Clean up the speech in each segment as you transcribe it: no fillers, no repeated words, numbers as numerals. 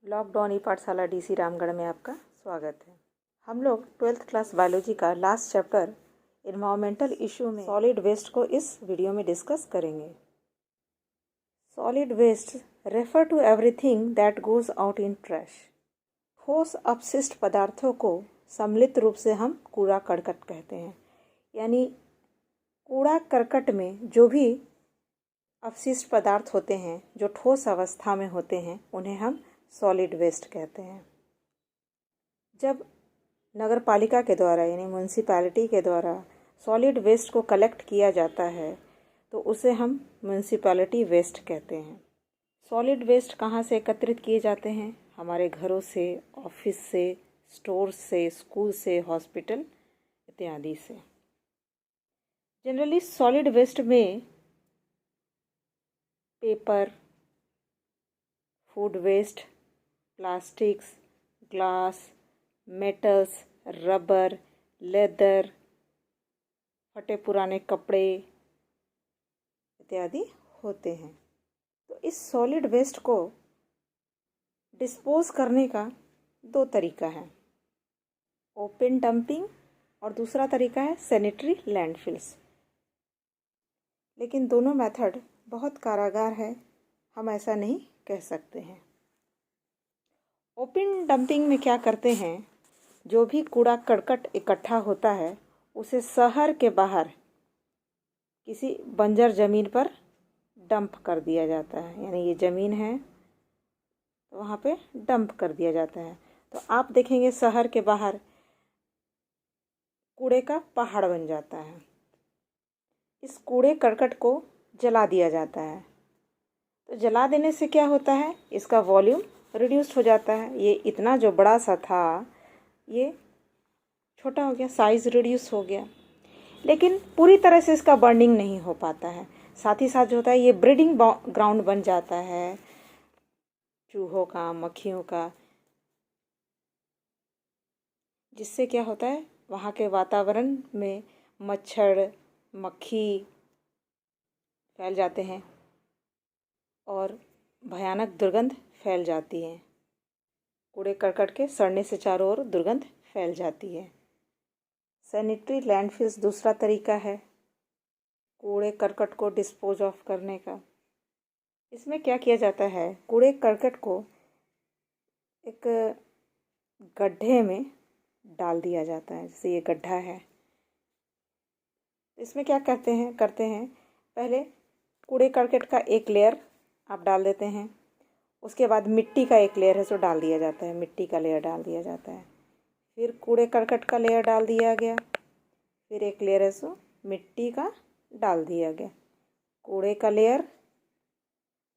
Lockdown ई पाठशाला DC Ramgarh में आपका स्वागत है। हम लोग 12th क्लास बायोलॉजी का लास्ट चैप्टर इन्वायरमेंटल इशू में सॉलिड वेस्ट को इस वीडियो में डिस्कस करेंगे। Solid waste refer to everything that goes out in trash. ठोस अपशिष्ट पदार्थों को सम्मिलित रूप से हम कूड़ा करकट कहते हैं। यानी कूड़ा करकट में जो भी अपशिष्ट पदार्थ होते हैं जो ठोस अवस्था में होते हैं उन्हें हम सॉलिड वेस्ट कहते हैं। जब नगर पालिका के द्वारा यानी म्यूनसिपैलिटी के द्वारा सॉलिड वेस्ट को कलेक्ट किया जाता है तो उसे हम म्यूनसिपैलिटी वेस्ट कहते हैं। सॉलिड वेस्ट कहाँ से एकत्रित किए जाते हैं? हमारे घरों से, ऑफिस से, स्टोर से, स्कूल से, हॉस्पिटल इत्यादि से। जनरली सॉलिड वेस्ट में paper, food waste, plastics, glass, metals, rubber, leather, फटे पुराने कपड़े इत्यादि होते हैं। तो इस सॉलिड वेस्ट को डिस्पोज करने का दो तरीका है, ओपन डंपिंग और दूसरा तरीका है सैनिटरी लैंडफिल्स। लेकिन दोनों मेथड बहुत कारागार है, हम ऐसा नहीं कह सकते हैं। ओपन डंपिंग में क्या करते हैं, जो भी कूड़ा करकट इकट्ठा होता है उसे शहर के बाहर किसी बंजर ज़मीन पर डंप कर दिया जाता है। यानी ये ज़मीन है तो वहाँ पे डंप कर दिया जाता है। तो आप देखेंगे शहर के बाहर कूड़े का पहाड़ बन जाता है। इस कूड़े करकट को जला दिया जाता है। तो जला देने से क्या होता है, इसका वॉल्यूम रिड्यूस हो जाता है। ये इतना जो बड़ा सा था ये छोटा हो गया, साइज़ रिड्यूस हो गया। लेकिन पूरी तरह से इसका बर्निंग नहीं हो पाता है। साथ ही साथ जो होता है ये ब्रीडिंग ग्राउंड बन जाता है चूहों का, मक्खियों का, जिससे क्या होता है वहाँ के वातावरण में मच्छर, मक्खी फैल जाते हैं और भयानक दुर्गंध फैल जाती है। कूड़े करकट के सड़ने से चारों ओर दुर्गंध फैल जाती है। सैनिटरी लैंडफिल्स दूसरा तरीका है कूड़े करकट को डिस्पोज ऑफ करने का। इसमें क्या किया जाता है, कूड़े करकट को एक गड्ढे में डाल दिया जाता है। जैसे ये गड्ढा है, इसमें क्या करते हैं पहले कूड़े करकट का एक लेयर आप डाल देते हैं। उसके बाद मिट्टी का एक लेयर है सो डाल दिया जाता है, मिट्टी का लेयर डाल दिया जाता है। फिर कूड़े करकट का लेयर डाल दिया गया, फिर एक लेयर है सो मिट्टी का डाल दिया गया, कूड़े का लेयर,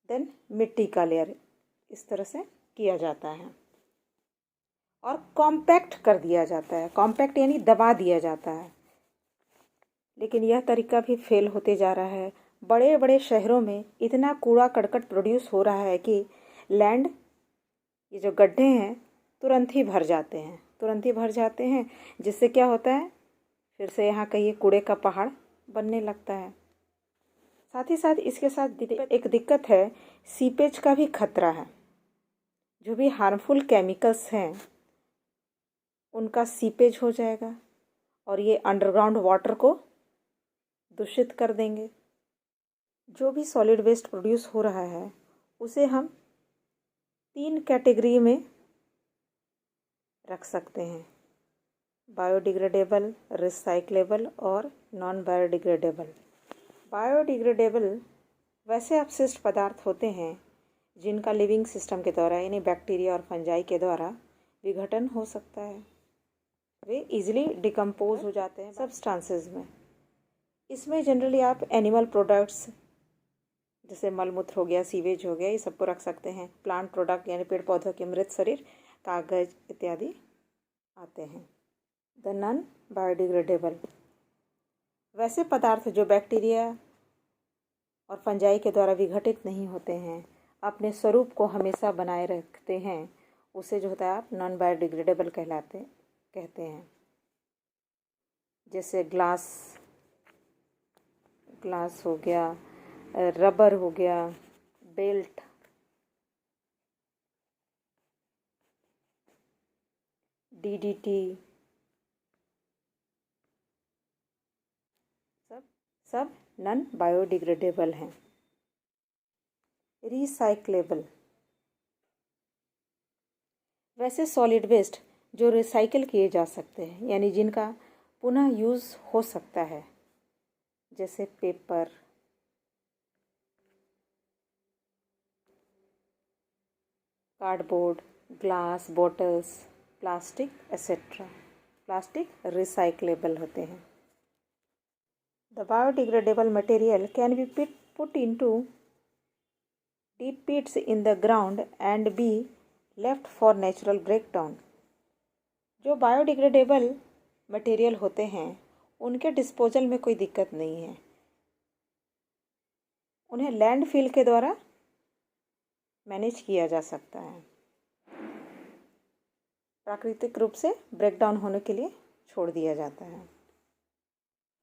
देन मिट्टी का लेयर। इस तरह से किया जाता है और कॉम्पैक्ट कर दिया जाता है। कॉम्पैक्ट यानी दबा दिया जाता है। लेकिन यह तरीका भी फेल होते जा रहा है। बड़े बड़े शहरों में इतना कूड़ा करकट प्रोड्यूस हो रहा है कि लैंड, ये जो गड्ढे हैं तुरंत ही भर जाते हैं, जिससे क्या होता है फिर से यहाँ कहीं कूड़े का पहाड़ बनने लगता है। साथ ही साथ इसके साथ एक दिक्कत है, सीपेज का भी खतरा है। जो भी हार्मफुल केमिकल्स हैं उनका सीपेज हो जाएगा और ये अंडरग्राउंड वाटर को दूषित कर देंगे। जो भी सॉलिड वेस्ट प्रोड्यूस हो रहा है उसे हम 3 कैटेगरी में रख सकते हैं, बायोडिग्रेडेबल, रिसाइक्लेबल और नॉन बायोडिग्रेडेबल। बायोडिग्रेडेबल वैसे अपशिष्ट पदार्थ होते हैं जिनका लिविंग सिस्टम के द्वारा यानी बैक्टीरिया और फंजाई के द्वारा विघटन हो सकता है। वे इजीली डिकम्पोज हो जाते हैं सब्सटेंसेस में। इसमें जनरली आप एनिमल प्रोडक्ट्स जैसे मलमूत्र हो गया, सीवेज हो गया, ये सबको रख सकते हैं। प्लांट प्रोडक्ट यानी पेड़ पौधों के मृत शरीर, कागज इत्यादि आते हैं। द नॉन बायोडिग्रेडेबल वैसे पदार्थ जो बैक्टीरिया और फंजाई के द्वारा विघटित नहीं होते हैं, अपने स्वरूप को हमेशा बनाए रखते हैं, उसे जो होता है आप नॉन बायोडिग्रेडेबल कहते हैं। जैसे ग्लास हो गया, रबर हो गया, बेल्ट, DDT, सब नॉन बायोडिग्रेडेबल हैं। रिसाइक्लेबल, वैसे सॉलिड वेस्ट जो रिसाइकिल किए जा सकते हैं, यानी जिनका पुनः यूज़ हो सकता है, जैसे paper, cardboard, glass, bottles, plastic etcetera. Plastic recyclable होते हैं। The biodegradable material can be put into deep pits in the ground and be left for natural breakdown। जो बायोडिग्रेडेबल मटेरियल होते हैं उनके डिस्पोजल में कोई दिक्कत नहीं है, उन्हें लैंडफिल के द्वारा मैनेज किया जा सकता है, प्राकृतिक रूप से ब्रेकडाउन होने के लिए छोड़ दिया जाता है।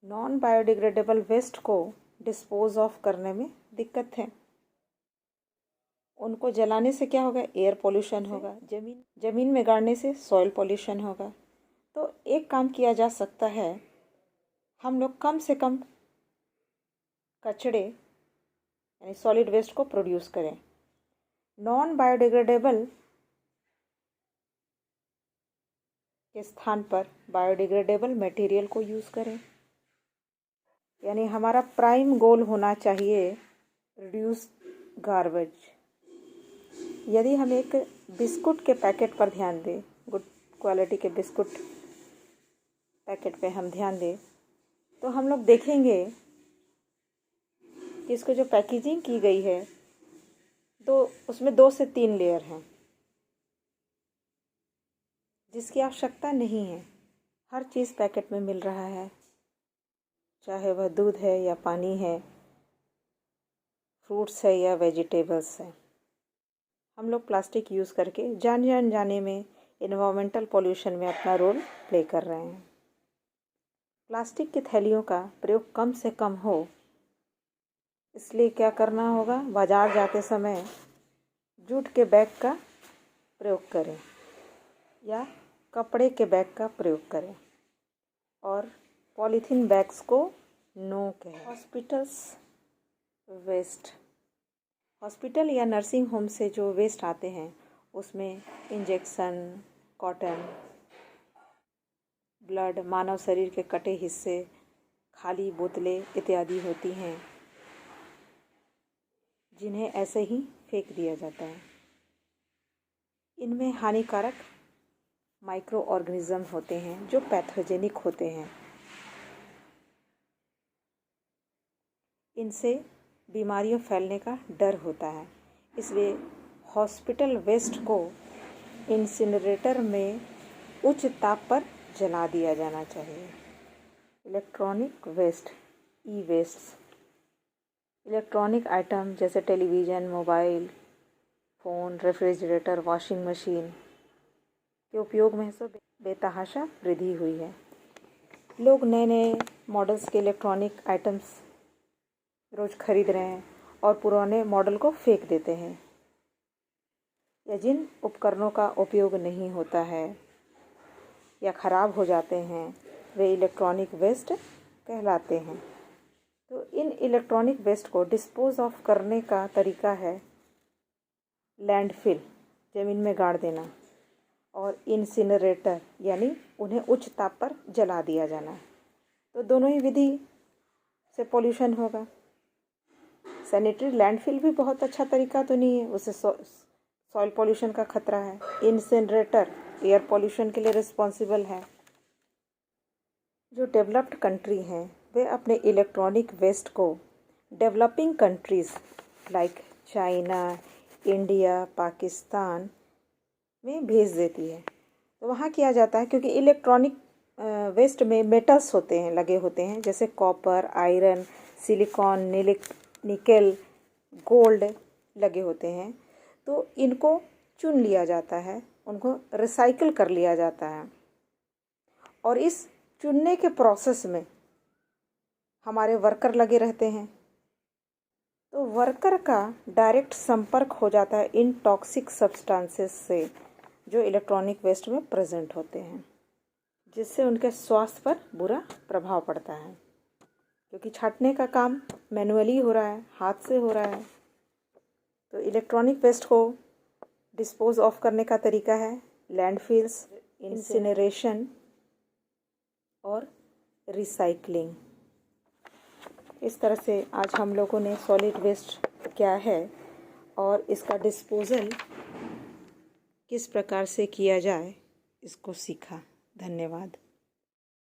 नॉन बायोडिग्रेडेबल वेस्ट को डिस्पोज ऑफ करने में दिक्कत है। उनको जलाने से क्या होगा? एयर पोल्यूशन होगा, ज़मीन में गाड़ने से सॉइल पोल्यूशन होगा। तो एक काम किया जा सकता है, हम लोग कम से कम कचड़े यानी सॉलिड वेस्ट को प्रोड्यूस करें। नॉन बायोडिग्रेडेबल के स्थान पर बायोडिग्रेडेबल मटेरियल को यूज़ करें। यानी हमारा प्राइम गोल होना चाहिए रिड्यूस गार्बेज। यदि हम एक बिस्कुट के पैकेट पर ध्यान दें, गुड क्वालिटी के बिस्कुट पैकेट पे हम ध्यान दें, तो हम लोग देखेंगे कि इसको जो पैकेजिंग की गई है तो उसमें 2 से 3 लेयर हैं, जिसकी आवश्यकता नहीं है। हर चीज़ पैकेट में मिल रहा है, चाहे वह दूध है या पानी है, फ्रूट्स है या वेजिटेबल्स है। हम लोग प्लास्टिक यूज़ करके जाने में इन्वायरमेंटल पोल्यूशन में अपना रोल प्ले कर रहे हैं। प्लास्टिक की थैलियों का प्रयोग कम से कम हो, इसलिए क्या करना होगा? बाज़ार जाते समय जूट के बैग का प्रयोग करें या कपड़े के बैग का प्रयोग करें और पॉलीथीन बैग्स को नो कहें। हॉस्पिटल या नर्सिंग होम से जो वेस्ट आते हैं उसमें इंजेक्शन, कॉटन, ब्लड, मानव शरीर के कटे हिस्से, खाली बोतलें इत्यादि होती हैं, जिन्हें ऐसे ही फेंक दिया जाता है। इनमें हानिकारक माइक्रो ऑर्गेनिज्म होते हैं जो पैथोजेनिक होते हैं। इनसे बीमारियां फैलने का डर होता है, इसलिए हॉस्पिटल वेस्ट को इंसिनरेटर में उच्च ताप पर जला दिया जाना चाहिए। इलेक्ट्रॉनिक वेस्ट, ई वेस्ट, इलेक्ट्रॉनिक आइटम जैसे television, mobile phone, refrigerator, washing machine के उपयोग में से बेतहाशा वृद्धि हुई है। लोग नए नए मॉडल्स के इलेक्ट्रॉनिक आइटम्स रोज़ खरीद रहे हैं और पुराने मॉडल को फेंक देते हैं, या जिन उपकरणों का उपयोग नहीं होता है या ख़राब हो जाते हैं वे इलेक्ट्रॉनिक वेस्ट कहलाते हैं। तो इन इलेक्ट्रॉनिक वेस्ट को डिस्पोज ऑफ करने का तरीका है लैंडफिल, ज़मीन में गाड़ देना, और इंसिनरेटर यानी उन्हें उच्च ताप पर जला दिया जाना। तो दोनों ही विधि से पोल्यूशन होगा। सैनिटरी लैंडफिल भी बहुत अच्छा तरीका तो नहीं है, उससे सॉइल पोल्यूशन का खतरा है। इंसिनरेटर एयर पोल्यूशन के लिए रिस्पॉन्सिबल है। जो डेवलप्ड कंट्री हैं वे अपने इलेक्ट्रॉनिक वेस्ट को developing countries like China, India, Pakistan में भेज देती है। तो वहाँ किया जाता है, क्योंकि इलेक्ट्रॉनिक वेस्ट में मेटल्स होते हैं, लगे होते हैं, जैसे copper, iron, silicon, nickel, gold लगे होते हैं। तो इनको चुन लिया जाता है, उनको रिसाइकिल कर लिया जाता है, और इस चुनने के प्रोसेस में हमारे वर्कर लगे रहते हैं। तो वर्कर का डायरेक्ट संपर्क हो जाता है इन टॉक्सिक सब्सटेंसेस से जो इलेक्ट्रॉनिक वेस्ट में प्रेजेंट होते हैं, जिससे उनके स्वास्थ्य पर बुरा प्रभाव पड़ता है, क्योंकि छांटने का काम मैनुअली हो रहा है, हाथ से हो रहा है। तो इलेक्ट्रॉनिक वेस्ट को डिस्पोज ऑफ करने का तरीका है लैंडफिल्स, इंसिनरेशन और रिसाइकलिंग। इस तरह से आज हम लोगों ने सॉलिड वेस्ट क्या है और इसका डिस्पोजल किस प्रकार से किया जाए इसको सीखा। धन्यवाद।